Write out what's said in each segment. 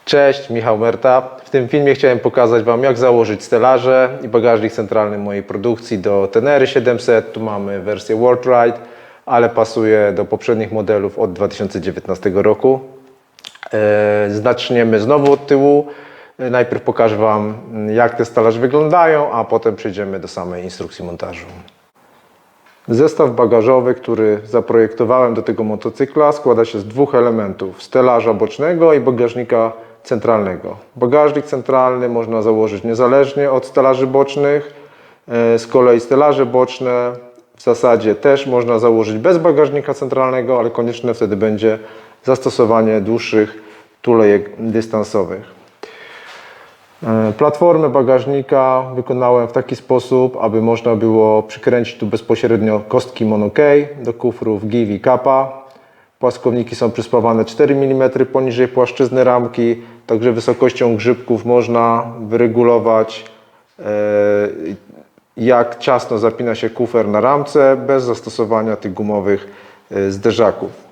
Cześć, Michał Merta. W tym filmie chciałem pokazać Wam, jak założyć stelaże i bagażnik centralny mojej produkcji do Tenery 700. Tu mamy wersję World Ride, ale pasuje do poprzednich modelów od 2019 roku. Zaczniemy znowu od tyłu. Najpierw pokażę Wam, jak te stelaże wyglądają, a potem przejdziemy do samej instrukcji montażu. Zestaw bagażowy, który zaprojektowałem do tego motocykla, składa się z dwóch elementów: stelaża bocznego i bagażnika centralnego. Bagażnik centralny można założyć niezależnie od stelaży bocznych. Z kolei stelaże boczne w zasadzie też można założyć bez bagażnika centralnego, ale konieczne wtedy będzie zastosowanie dłuższych tulejek dystansowych. Platformę bagażnika wykonałem w taki sposób, aby można było przykręcić tu bezpośrednio kostki monokej do kufrów GIV i Kappa. Płaskowniki są przyspawane 4 mm poniżej płaszczyzny ramki, także wysokością grzybków można wyregulować, jak ciasno zapina się kufer na ramce bez zastosowania tych gumowych zderzaków.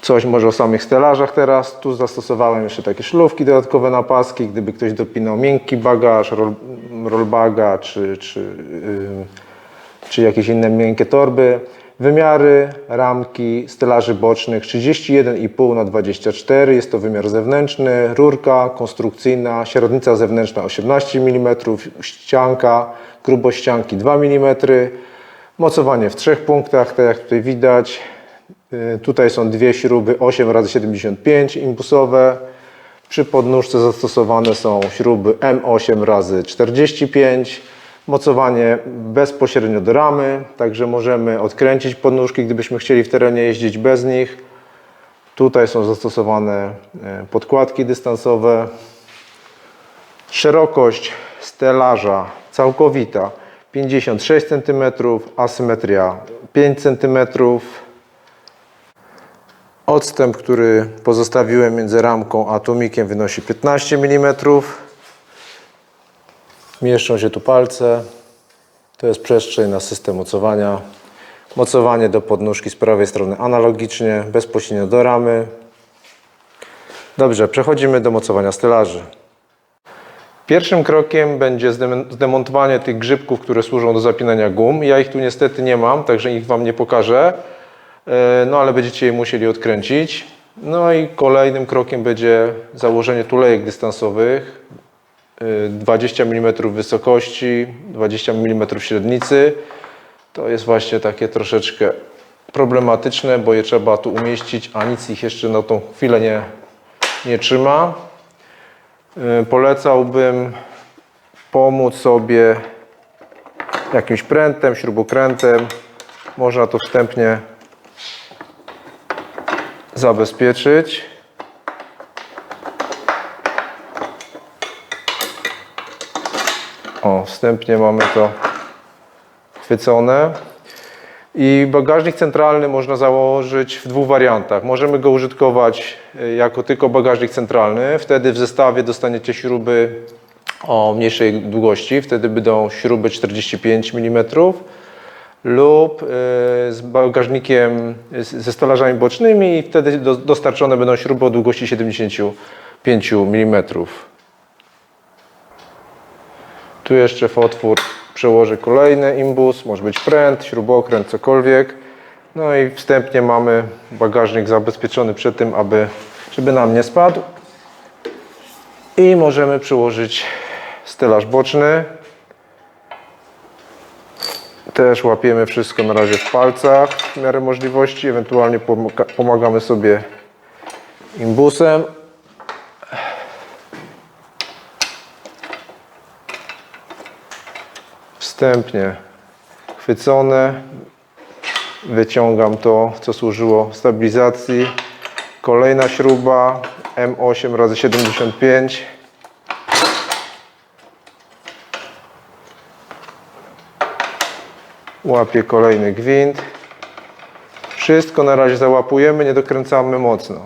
Coś może o samych stelażach teraz. Tu zastosowałem jeszcze takie szlufki dodatkowe na paski, gdyby ktoś dopinał miękki bagaż, rollbaga czy jakieś inne miękkie torby. Wymiary ramki stelaży bocznych 31,5 na 24, jest to wymiar zewnętrzny, rurka konstrukcyjna, średnica zewnętrzna 18 mm, ścianka, grubość ścianki 2 mm, mocowanie w 3 punktach, tak jak tutaj widać. Tutaj są dwie śruby 8x75 impusowe. Przy podnóżce zastosowane są śruby M8x45. Mocowanie bezpośrednio do ramy, także możemy odkręcić podnóżki, gdybyśmy chcieli w terenie jeździć bez nich. Tutaj są zastosowane podkładki dystansowe. Szerokość stelaża całkowita 56 cm, asymetria 5 cm. Odstęp, który pozostawiłem między ramką a tłumikiem, wynosi 15 mm. Mieszczą się tu palce. To jest przestrzeń na system mocowania. Mocowanie do podnóżki z prawej strony analogicznie, bezpośrednio do ramy. Dobrze, przechodzimy do mocowania stelaży. Pierwszym krokiem będzie zdemontowanie tych grzybków, które służą do zapinania gum. Ja ich tu niestety nie mam, także ich Wam nie pokażę. No ale będziecie je musieli odkręcić. No i kolejnym krokiem będzie założenie tulejek dystansowych 20 mm wysokości, 20 mm średnicy. To jest właśnie takie troszeczkę problematyczne, bo je trzeba tu umieścić, a nic ich jeszcze na tą chwilę nie trzyma. Polecałbym pomóc sobie jakimś prętem, śrubokrętem. Można to wstępnie zabezpieczyć. O, wstępnie mamy to chwycone. I bagażnik centralny można założyć w dwóch wariantach. Możemy go użytkować jako tylko bagażnik centralny. Wtedy w zestawie dostaniecie śruby o mniejszej długości. Wtedy będą śruby 45 mm. Lub z bagażnikiem ze stelażami bocznymi i wtedy dostarczone będą śruby o długości 75 mm. Tu jeszcze w otwór przełożę kolejny imbus, może być pręt, śrubokręt, cokolwiek. No i wstępnie mamy bagażnik zabezpieczony przed tym, żeby nam nie spadł. I możemy przełożyć stelaż boczny. Też łapiemy wszystko na razie w palcach w miarę możliwości, ewentualnie pomagamy sobie imbusem. Wstępnie chwycone. Wyciągam to, co służyło stabilizacji. Kolejna śruba M8x75. Łapię kolejny gwint. Wszystko na razie załapujemy, nie dokręcamy mocno.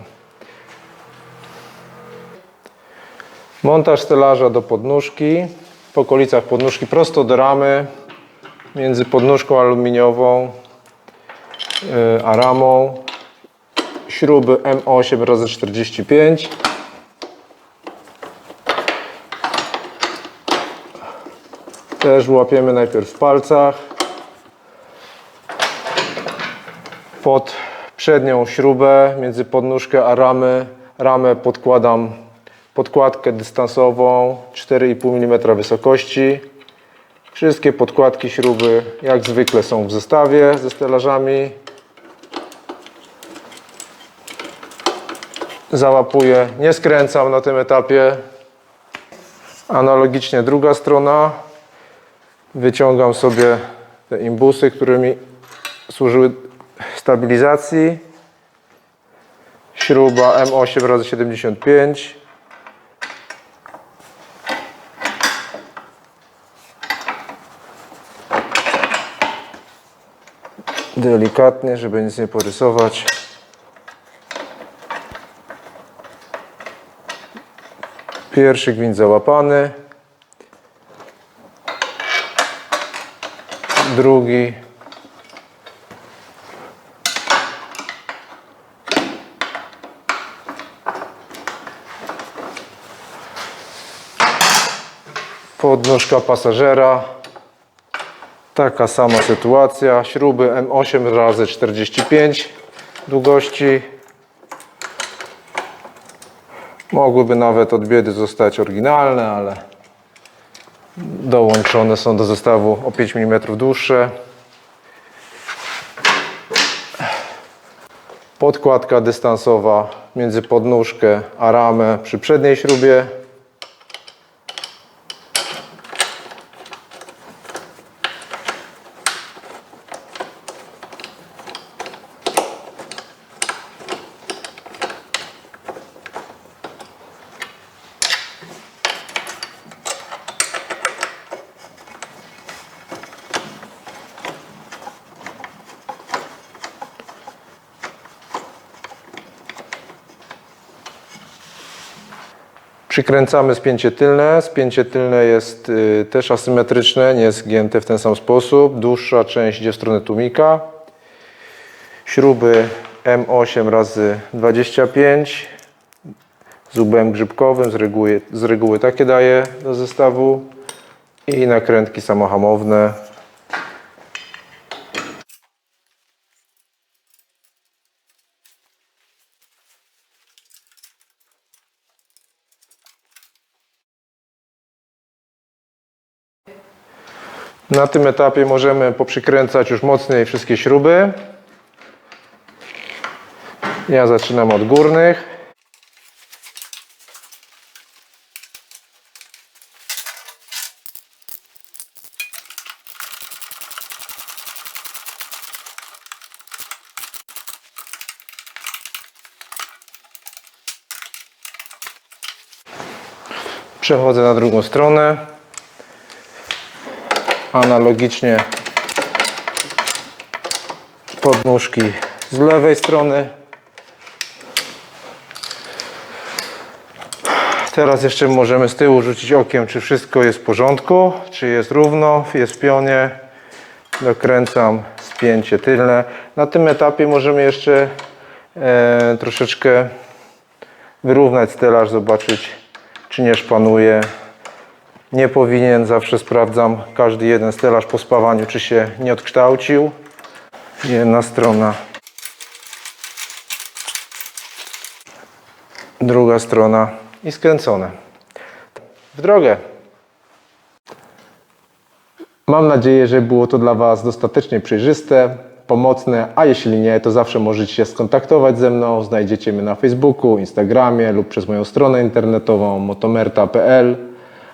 Montaż stelaża do podnóżki. W okolicach podnóżki prosto do ramy. Między podnóżką aluminiową a ramą. Śruby M8x45. Też łapiemy najpierw w palcach. Pod przednią śrubę między podnóżkę a ramę podkładam podkładkę dystansową 4,5 mm wysokości. Wszystkie podkładki śruby jak zwykle są w zestawie ze stelażami. Załapuję, nie skręcam na tym etapie. Analogicznie druga strona. Wyciągam sobie te imbusy, które mi służyły stabilizacji. Śruba M8x75. Delikatnie, żeby nic nie porysować. Pierwszy gwint załapany. Drugi. Podnóżka pasażera. Taka sama sytuacja. Śruby M8x45 długości. Mogłyby nawet od biedy zostać oryginalne, ale dołączone są do zestawu o 5 mm dłuższe. Podkładka dystansowa między podnóżkę a ramę przy przedniej śrubie. Przykręcamy spięcie tylne. Spięcie tylne jest też asymetryczne, nie jest zgięte w ten sam sposób. Dłuższa część idzie w stronę tłumika. Śruby M8x25 z łbem grzybkowym, z reguły takie daję do zestawu. I nakrętki samohamowne. Na tym etapie możemy poprzykręcać już mocniej wszystkie śruby. Ja zaczynam od górnych. Przechodzę na drugą stronę. Analogicznie podnóżki z lewej strony. Teraz jeszcze możemy z tyłu rzucić okiem, czy wszystko jest w porządku, czy jest równo, jest w pionie. Dokręcam spięcie tylne. Na tym etapie możemy jeszcze troszeczkę wyrównać stelaż, zobaczyć, czy nie szpanuje. Nie powinien, zawsze sprawdzam każdy jeden stelaż po spawaniu, czy się nie odkształcił. Jedna strona. Druga strona i skręcone. W drogę! Mam nadzieję, że było to dla Was dostatecznie przejrzyste, pomocne, a jeśli nie, to zawsze możecie się skontaktować ze mną. Znajdziecie mnie na Facebooku, Instagramie lub przez moją stronę internetową motomerta.pl.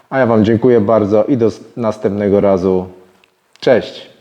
A ja Wam dziękuję bardzo i do następnego razu. Cześć!